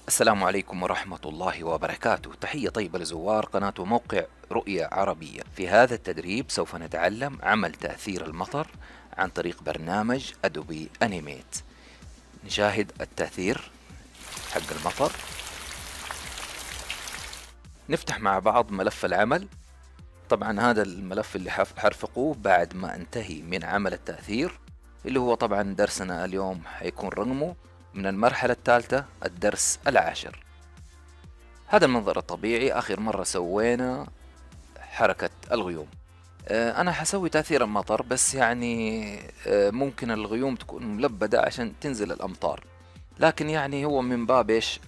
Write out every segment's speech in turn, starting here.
السلام عليكم ورحمة الله وبركاته. تحية طيبة لزوار قناة وموقع رؤية عربية. في هذا التدريب سوف نتعلم عمل تأثير المطر عن طريق برنامج أدوبي أنيميت. نشاهد التأثير حق المطر. نفتح مع بعض ملف العمل. طبعا هذا الملف اللي حرفقه بعد ما انتهي من عمل التأثير، اللي هو طبعا درسنا اليوم حيكون رقمه من المرحلة الثالثة الدرس العاشر. هذا المنظر الطبيعي آخر مرة سوينا حركة الغيوم. أنا حسوي تأثير المطر، بس يعني ممكن الغيوم تكون ملبدة عشان تنزل الأمطار، لكن يعني هو من باب إيش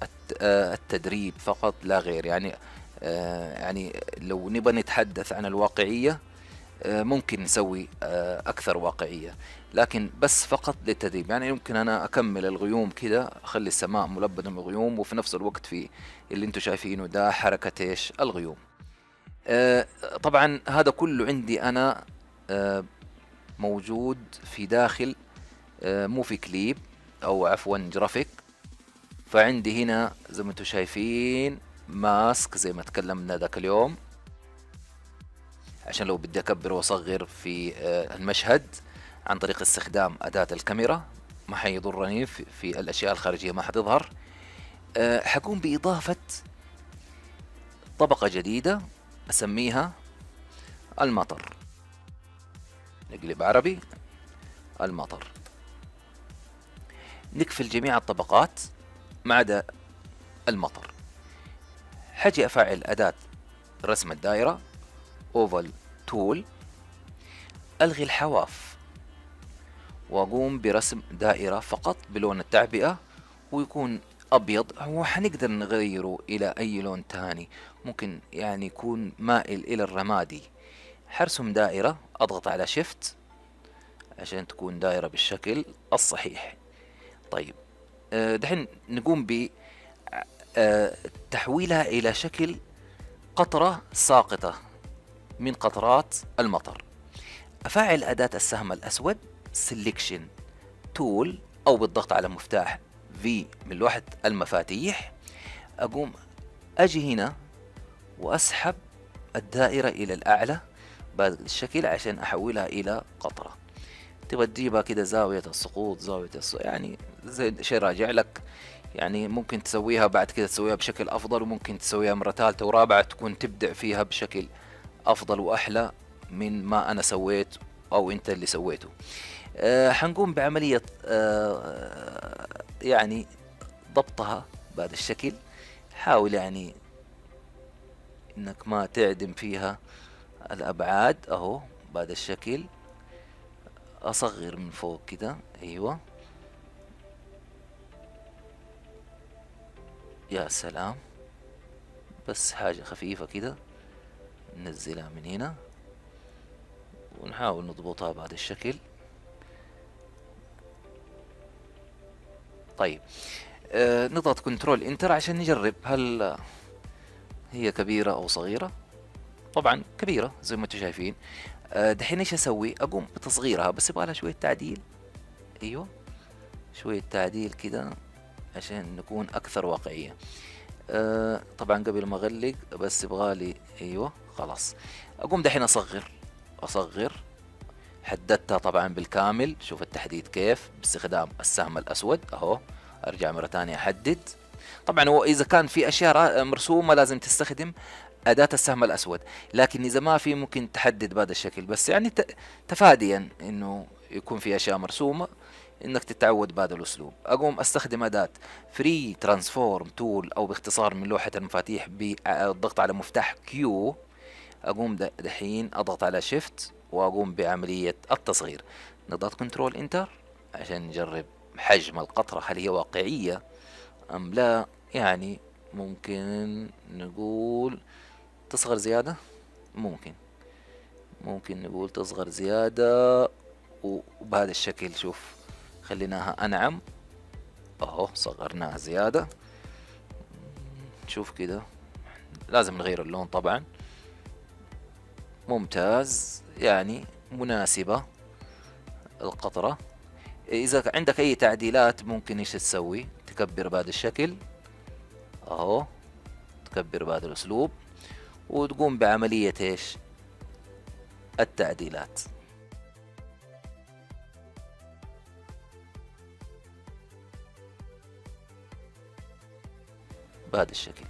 التدريب فقط لا غير. يعني لو نبى نتحدث عن الواقعية ممكن نسوي أكثر واقعية، لكن بس فقط للتدريب. يعني يمكن أنا أكمل الغيوم كده، أخلي السماء ملبدة من الغيوم، وفي نفس الوقت في اللي انتم شايفينه ده حركة إيش الغيوم. آه، طبعا هذا كله عندي أنا موجود في داخل مو في كليب، أو عفوا جرافيك. فعندي هنا زي ما انتم شايفين ماسك زي ما تكلمنا ذاك اليوم، عشان لو بدي أكبر وأصغر في المشهد عن طريق استخدام أداة الكاميرا ما حيضرني في الأشياء الخارجية، ما حتظهر. حقوم بإضافة طبقة جديدة أسميها المطر. نقلب عربي المطر. نقفل جميع الطبقات ما عدا المطر. حجي أفعل أداة رسم الدائرة اوفال تول، ألغي الحواف وأقوم برسم دائرة فقط بلون التعبئة، ويكون أبيض. هو حنقدر نغيره إلى أي لون تاني، ممكن يعني يكون مائل إلى الرمادي. حرسم دائرة، أضغط على شيفت عشان تكون دائرة بالشكل الصحيح. طيب دحين نقوم بتحويلها إلى شكل قطرة ساقطة من قطرات المطر. أفعل أداة السهم الأسود سيلكشن تول، أو بالضغط على مفتاح V من لوحة المفاتيح. أقوم أجي هنا وأسحب الدائرة إلى الأعلى بهذا الشكل عشان أحولها إلى قطرة. تبغى تجيبها كده زاوية السقوط، يعني زي شيء راجع لك. يعني ممكن تسويها بعد كده تسويها بشكل أفضل، وممكن تسويها مرة ثالثة ورابعة تكون تبدع فيها بشكل أفضل وأحلى من ما أنا سويت أو أنت اللي سويته. حنقوم بعملية يعني ضبطها بهذا الشكل. حاول يعني إنك ما تعدم فيها الأبعاد، أهو بهذا الشكل. أصغر من فوق كده، أيوة يا سلام. بس حاجة خفيفة كده ننزلها من هنا ونحاول نضبطها بهذا الشكل. طيب نضغط كنترول انتر عشان نجرب هل هي كبيرة او صغيرة. طبعا كبيرة زي ما انتم شايفين. دحين ايش اسوي؟ اقوم بتصغيرها، بس يبغى لها شوية تعديل. ايوه شوية تعديل كده عشان نكون اكثر واقعية. طبعا قبل ما اغلق بس يبغالي، ايوه خلاص. اقوم دحين اصغر. حددتها طبعا بالكامل، شوف التحديد كيف باستخدام السهم الاسود اهو. ارجع مرة تانية احدد. طبعا هو اذا كان في اشياء مرسومة لازم تستخدم اداة السهم الاسود، لكن اذا ما في ممكن تحدد بهذا الشكل. بس يعني تفاديا انه يكون في اشياء مرسومة، انك تتعود بهذا الاسلوب. اقوم استخدم اداة فري ترانسفورم تول، او باختصار من لوحة المفاتيح بالضغط على مفتاح كيو. اقوم دحين اضغط على شيفت واقوم بعملية التصغير. نضغط كنترول انتر عشان نجرب حجم القطرة هل هي واقعية ام لا. يعني ممكن نقول تصغر زيادة، ممكن نقول تصغر زيادة وبهذا الشكل. شوف خليناها انعم اهو، صغرناها زيادة. شوف كده لازم نغير اللون طبعا. ممتاز، يعني مناسبة القطرة. إذا عندك أي تعديلات ممكن إيش تسوي؟ تكبر بهذا الشكل اهو تكبر بهذا الاسلوب وتقوم بعملية ايش؟ التعديلات. بهذا الشكل.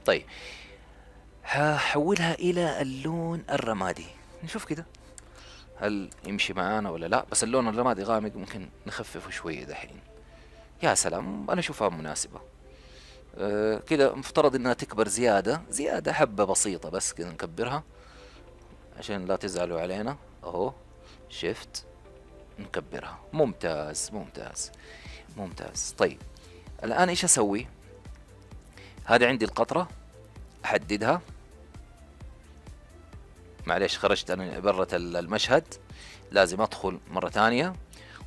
طيب هحولها الى اللون الرمادي، نشوف كده هل يمشي معانا ولا لا. بس اللون الرمادي غامق، ممكن نخففه شوية دحين. يا سلام، انا اشوفها مناسبة. كده مفترض انها تكبر زيادة حبة بسيطة، بس كده نكبرها عشان لا تزعلوا علينا. اهو شفت، نكبرها. ممتاز ممتاز ممتاز. طيب الان ايش اسوي؟ هذه عندي القطرة، احددها. معليش خرجت انا برة المشهد، لازم ادخل مرة ثانية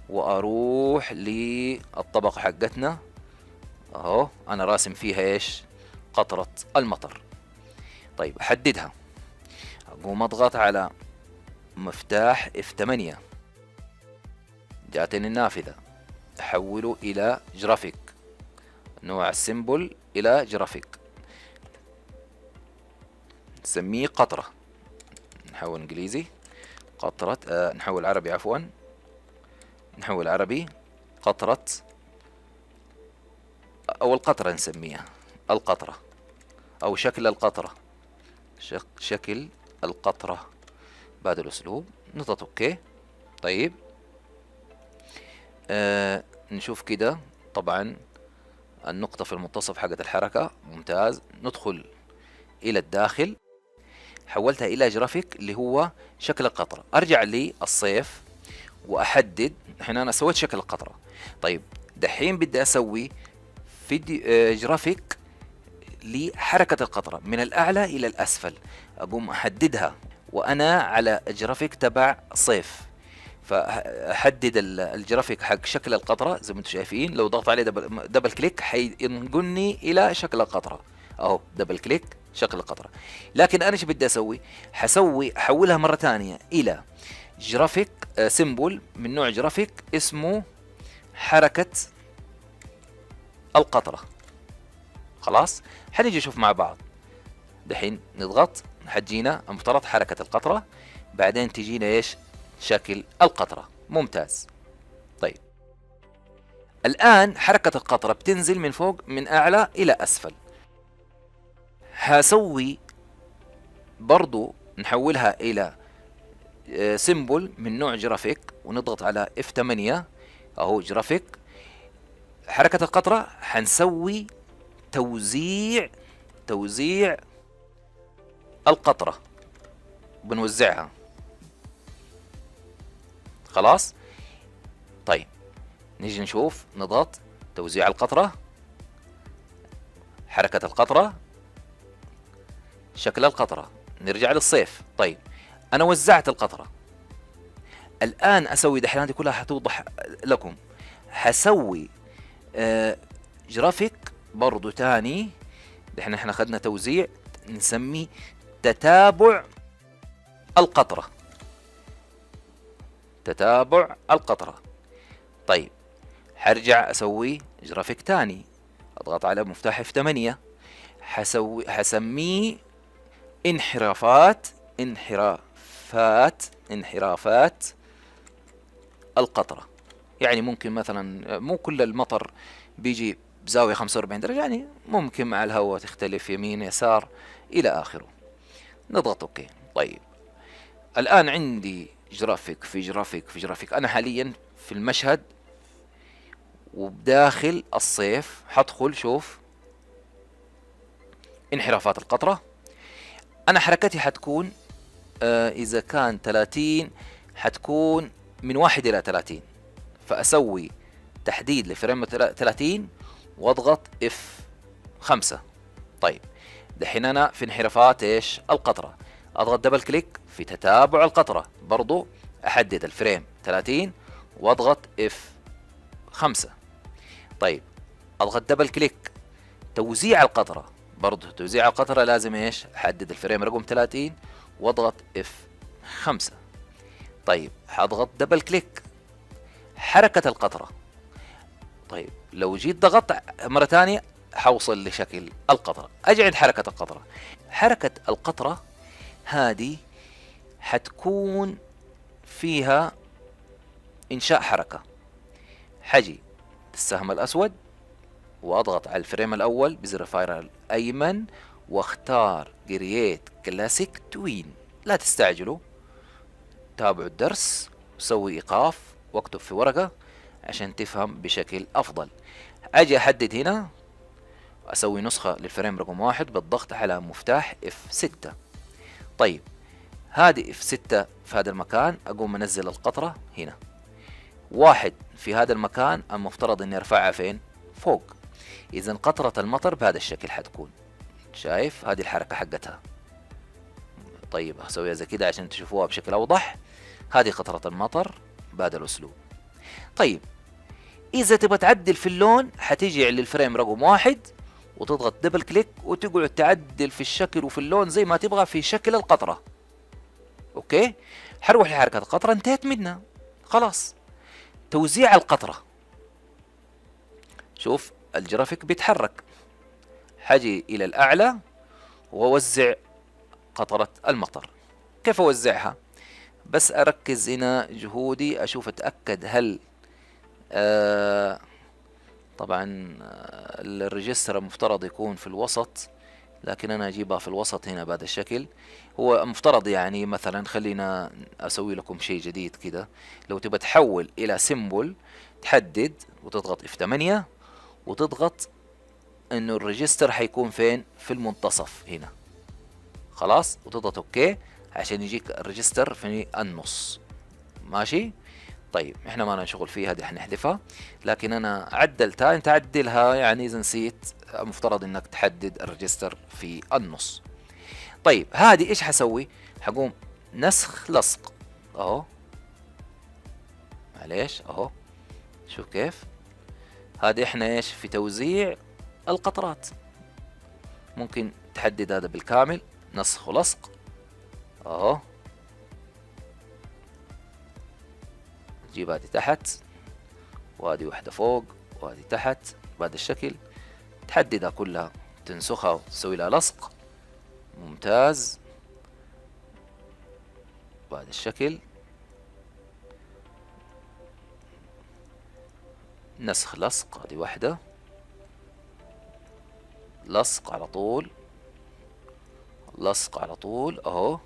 واروح للطبقة حقتنا. اهو انا راسم فيها ايش؟ قطرة المطر. طيب احددها، اقوم اضغط على مفتاح F8، جاتني النافذة، احوله الى جرافيك، نوع السيمبل الى جرافيك، نسميه قطرة. نحول انجليزي قطرة، نحول عربي عفوا، نحول عربي قطرة، او القطرة نسميها القطرة، او شكل القطرة، شكل القطرة بهذا الاسلوب. نضغط اوكي. طيب نشوف كده، طبعا النقطة في المنتصف حقت الحركة. ممتاز. ندخل الى الداخل، حولتها الى جرافيك اللي هو شكل القطرة. ارجع للصيف واحدد. الحين انا سويت شكل القطرة. طيب دحين بدي اسوي جرافيك لحركة القطرة من الاعلى الى الاسفل. اقوم احددها وانا على جرافيك تبع صيف، فاحدد الجرافيك حق شكل القطرة زي ما انتم شايفين. لو ضغط عليه دبل كليك حينقلني الى شكل القطرة. اهو دبل كليك شكل القطرة. لكن انا ايش بدي اسوي؟ احولها مرة ثانية الى جرافيك سيمبل من نوع جرافيك اسمه حركة القطرة. خلاص حنيجي نشوف مع بعض. دحين نضغط، حتجينا المفترض حركة القطرة، بعدين تجينا ايش؟ شكل القطرة. ممتاز. طيب الآن حركة القطرة بتنزل من فوق من أعلى إلى أسفل. هسوي برضو نحولها إلى سيمبل من نوع جرافيك، ونضغط على F8 أهو جرافيك حركة القطرة. حنسوي توزيع القطرة، بنوزعها. خلاص. طيب نيجي نشوف، نضغط توزيع القطرة، حركة القطرة، شكل القطرة. نرجع للصيف. طيب أنا وزعت القطرة، الآن أسوي دحين هذه كلها حتوضح لكم. حسوي جرافيك برضو تاني. دحين احنا أخذنا توزيع، نسميه تتابع القطرة. تتابع القطرة. طيب حرجع أسوي جرافيك تاني، أضغط على مفتاح F8، حسميه انحرافات القطرة. يعني ممكن مثلا مو كل المطر بيجي بزاوية 45 درجة، يعني ممكن مع الهواء تختلف يمين يسار إلى آخره. نضغط أوكي. طيب الآن عندي جرافيك في جرافيك في جرافيك. أنا حاليا في المشهد وبداخل الصيف. حدخل شوف انحرافات القطرة. أنا حركتي حتكون إذا كان 30 حتكون من 1 إلى 30، فأسوي تحديد لفريم 30 واضغط F5. طيب دحين أنا في انحرافات إيش؟ القطرة. أضغط دبل كليك في تتابع القطرة، برضو أحدد الفريم 30 واضغط F5. طيب أضغط دبل كليك توزيع القطرة، برضه توزيع القطرة لازم ايش؟ احدد الفريم رقم 30 واضغط F5. طيب حضغط دبل كليك حركة القطرة. طيب لو جيت ضغطت مرة ثانية حوصل لشكل القطرة. اجي عند حركة القطرة. حركة القطرة هذه حتكون فيها انشاء حركة. حجي السهم الاسود واضغط على الفريم الاول بزر الفاير الايمن واختار كرييت كلاسيك توين. لا تستعجلوا، تابعوا الدرس وسوي ايقاف واكتب في ورقة عشان تفهم بشكل افضل. اجي احدد هنا اسوي نسخة للفريم رقم 1 بالضغط على مفتاح F6. طيب هذه F6 في هذا المكان اقوم انزل القطرة هنا. 1 في هذا المكان المفترض اني ارفعها فين؟ فوق. اذا قطرة المطر بهذا الشكل حتكون. شايف هذه الحركة حقتها. طيب هسويها زي كده عشان تشوفوها بشكل اوضح. هذه قطرة المطر بهذا الاسلوب. طيب اذا تبغى تعدل في اللون حتيجي على الفريم رقم 1 وتضغط دبل كليك وتقعد تعدل في الشكل وفي اللون زي ما تبغى في شكل القطرة. اوكي، حروح لحركة القطرة انتهت منها خلاص. توزيع القطرة، شوف الجرافيك بيتحرك. حجي الى الاعلى واوزع قطرة المطر. كيف اوزعها؟ بس اركز هنا جهودي اشوف اتأكد هل طبعا الريجستر المفترض يكون في الوسط، لكن انا اجيبها في الوسط هنا بهذا الشكل. هو مفترض يعني مثلا خلينا اسوي لكم شيء جديد كده. لو تبى تحول الى سيمبل تحدد وتضغط F8 وتضغط انه الريجستر حيكون فين؟ في المنتصف هنا خلاص، وتضغط اوكي عشان يجيك الريجستر في النص. ماشي. طيب احنا ما لنا شغل فيها دي حنحذفها، لكن انا عدلتها. انت عدلها يعني اذا نسيت مفترض انك تحدد الريجستر في النص. طيب هذه ايش حسوي؟ حقوم نسخ لصق اهو. معليش اهو، شوف كيف. هذه احنا ايش؟ في توزيع القطرات. ممكن تحدد هذا بالكامل نسخ ولصق اهو. تجيب هذه تحت وهذه واحدة فوق وهذه تحت بهذا الشكل. تحددها كلها تنسخها وتسوي لها لصق. ممتاز بهذا الشكل. نسخ لصق، هذه واحدة لصق على طول، لصق على طول اهو.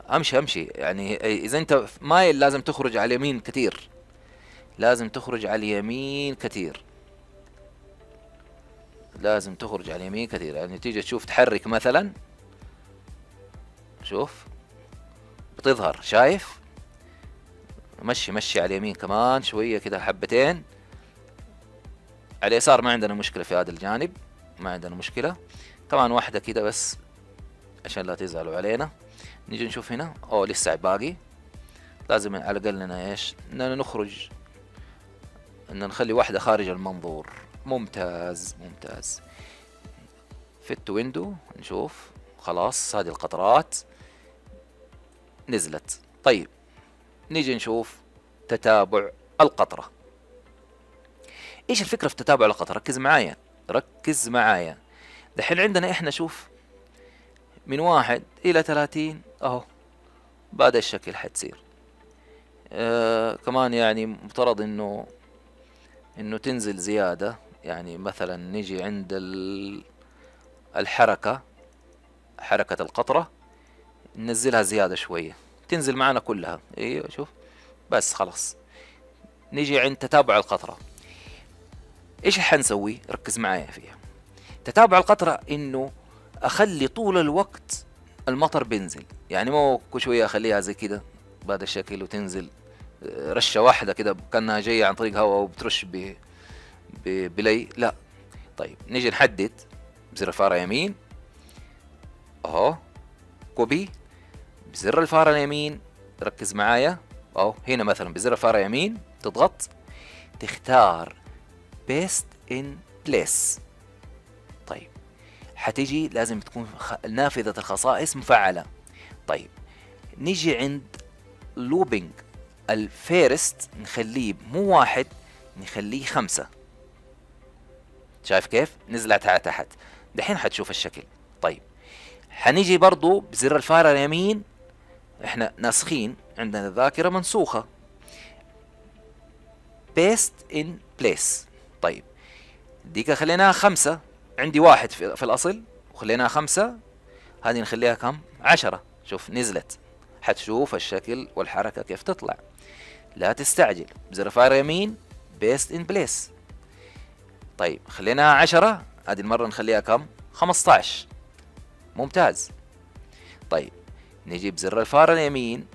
امشي يعني. اذا انت مايل لازم تخرج على اليمين كثير، لازم تخرج على اليمين كثير، لازم تخرج على اليمين كثير. يعني تيجي تشوف تحرك مثلا، شوف بتظهر. شايف؟ مشي على اليمين كمان شوية كده حبتين. على اليسار ما عندنا مشكلة في هذا الجانب، ما عندنا مشكلة. كمان واحدة كده بس عشان لا تزعلوا علينا. نيجي نشوف هنا لسه باقي. لازم على الاقل لنا ايش؟ اننا نخرج، ان نخلي واحدة خارج المنظور. ممتاز ممتاز. فيت ويندو نشوف. خلاص هذه القطرات نزلت. طيب نيجي نشوف تتابع القطرة. ايش الفكرة في تتابع القطرة؟ ركز معايا ركز معايا. دحين عندنا احنا شوف من 1 إلى 30 اهو بهذا الشكل حتصير. كمان يعني مفترض انه تنزل زيادة. يعني مثلا نيجي عند حركة القطرة ننزلها زيادة شوية، تنزل معنا كلها. ايوه شوف بس خلاص. نيجي عند تتابع القطرة. ايش حنسوي؟ ركز معايا فيها. تتابع القطرة انه اخلي طول الوقت المطر بينزل. يعني مو كل شوية اخليها زي كده بهذا الشكل وتنزل رشة واحدة كده كأنها جاية عن طريق هواء وبترش بلي. لا. طيب نيجي نحدد بزر الفارة يمين اهو، كوبي بزر الفارة اليمين. ركز معايا اهو. هنا مثلا بزر الفارة يمين تضغط تختار بيست ان بليس. طيب حتيجي لازم تكون نافذة الخصائص مفعلة. طيب نيجي عند لوبينج الفيرست نخليه مو 1، نخليه 5. شايف كيف نزلت على تحت؟ دحين حتشوف الشكل. طيب حنيجي برضو بزر الفارة اليمين، احنا ناسخين، عندنا الذاكرة منسوخة، paste in place. طيب ديك خليناها 5، عندي 1 في الأصل وخليناها 5، هذه نخليها كم؟ 10. شوف نزلت، حتشوف الشكل والحركة كيف تطلع. لا تستعجل، بزر فاير يمين paste in place. طيب خليناها 10، هذه المرة نخليها كم؟ 15. ممتاز. طيب نجيب زر الفار اليمين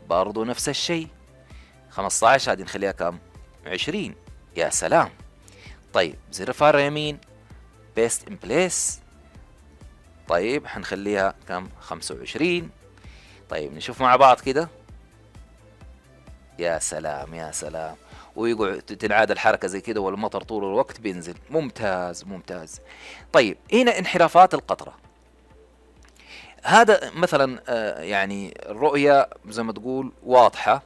برضو نفس الشيء، 15، هذه نخليها كم؟ 20. يا سلام. طيب زر الفار اليمين paste in place، طيب حنخليها كم؟ 25. طيب نشوف مع بعض كده. يا سلام يا سلام، ويقعد تنعاد الحركة زي كده والمطر طول الوقت بينزل. ممتاز ممتاز. طيب هنا انحرافات القطرة، هذا مثلا يعني الرؤية زي ما تقول واضحة.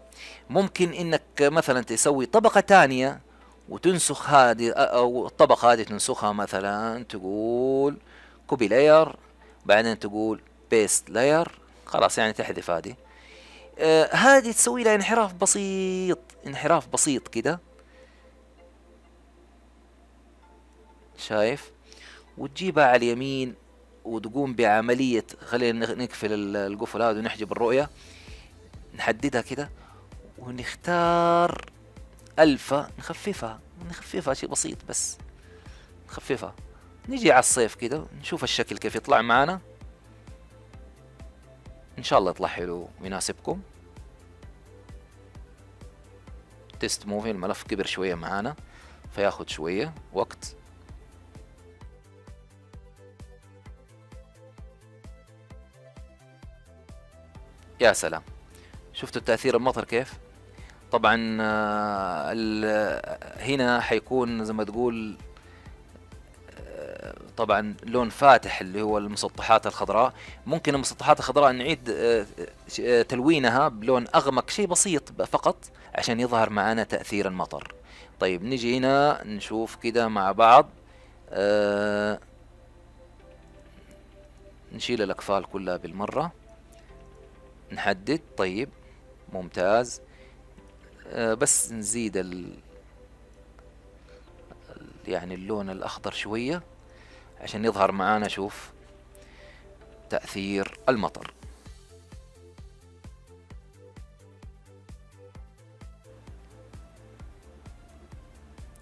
ممكن انك مثلا تسوي طبقة تانية وتنسخ هذه، او الطبقة هذه تنسخها، مثلا تقول كوبي لاير، بعدين تقول بيست لاير، خلاص يعني تحذف هذه. هذه تسوي لها انحراف بسيط، انحراف بسيط كده، شايف؟ وتجيبها على اليمين وتقوم بعملية، خلينا نقفل القفل هذا ونحجب الرؤية، نحددها كده ونختار ألفا، نخففها شيء بسيط بس، نخففها. نجي على الصيف كده نشوف الشكل كيف يطلع معنا، إن شاء الله يطلع حلو ويناسبكم. تيست موفي، الملف كبر شوية معانا فياخد شوية وقت. يا سلام، شفتوا تأثير المطر كيف؟ طبعا هنا حيكون زي ما تقول طبعا لون فاتح اللي هو المسطحات الخضراء. ممكن المسطحات الخضراء نعيد تلوينها بلون أغمق شيء بسيط فقط عشان يظهر معنا تأثير المطر. طيب نجي هنا نشوف كده مع بعض، نشيل الأقفال كلها بالمرة، نحدد. طيب ممتاز. بس نزيد يعني اللون الأخضر شوية عشان يظهر معانا، شوف تأثير المطر.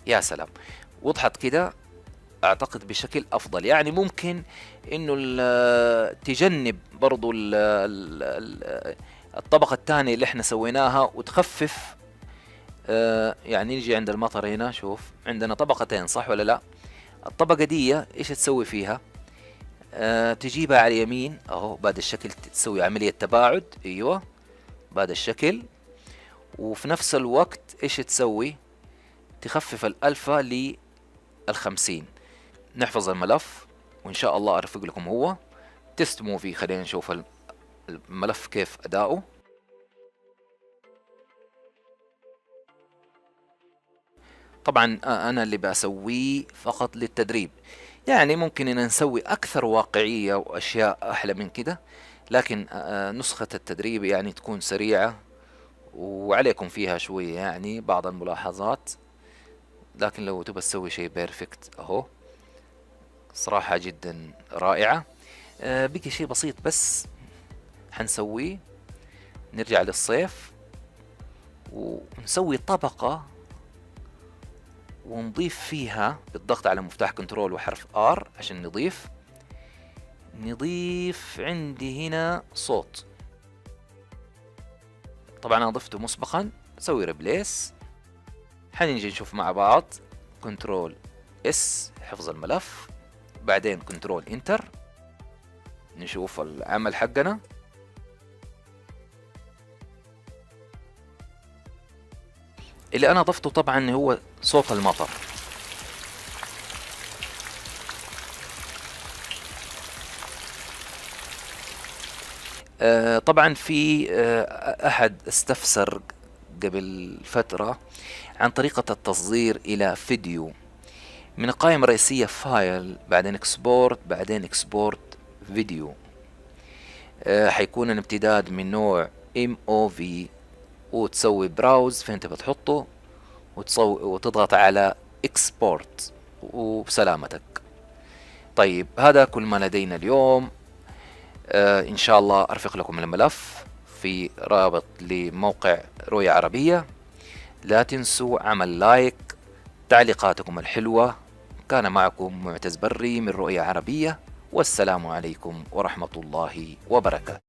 يا سلام، وضحت كده اعتقد بشكل افضل. يعني ممكن انه تجنب برضو الطبقة الثانية اللي احنا سويناها وتخفف. يعني نيجي عند المطر هنا، شوف عندنا طبقتين صح ولا لا؟ الطبقة دي ايش تسوي فيها؟ تجيبها على اليمين اهو بهذا الشكل، تسوي عملية تباعد، ايوه بهذا الشكل. وفي نفس الوقت ايش تسوي؟ تخفف الألفا لل50. نحفظ الملف وإن شاء الله أرفق لكم هو تيست موفي. خلينا نشوف الملف كيف أداؤه. طبعا أنا اللي بسويه فقط للتدريب، يعني ممكن إن نسوي أكثر واقعية وأشياء أحلى من كده، لكن نسخة التدريب يعني تكون سريعة وعليكم فيها شوية يعني بعض الملاحظات. لكن لو تبى تسوي شيء بيرفكت أهو، صراحة جدا رائعة. بقي شيء بسيط بس حنسويه، نرجع للصيف ونسوي طبقة ونضيف فيها بالضغط على مفتاح كنترول وحرف R عشان نضيف عندي هنا صوت. طبعا أنا ضفته مسبقا، نسوي ريبليس. حنيجي نشوف مع بعض كنترول S حفظ الملف، بعدين كنترول انتر نشوف العمل حقنا. اللي انا ضفته طبعا هو صوت المطر. طبعا في أحد استفسر قبل فترة عن طريقة التصدير إلى فيديو من القائمة الرئيسية فايل، بعدين اكسبورت، بعدين اكسبورت فيديو. حيكون الامتداد من نوع MOV، وتسوي براوز فين تبى تحطه وتضغط على اكسبورت وبسلامتك. طيب هذا كل ما لدينا اليوم. إن شاء الله أرفق لكم الملف في رابط لموقع رؤية عربية. لا تنسوا عمل لايك، تعليقاتكم الحلوة. كان معكم معتز بري من رؤية عربية، والسلام عليكم ورحمة الله وبركاته.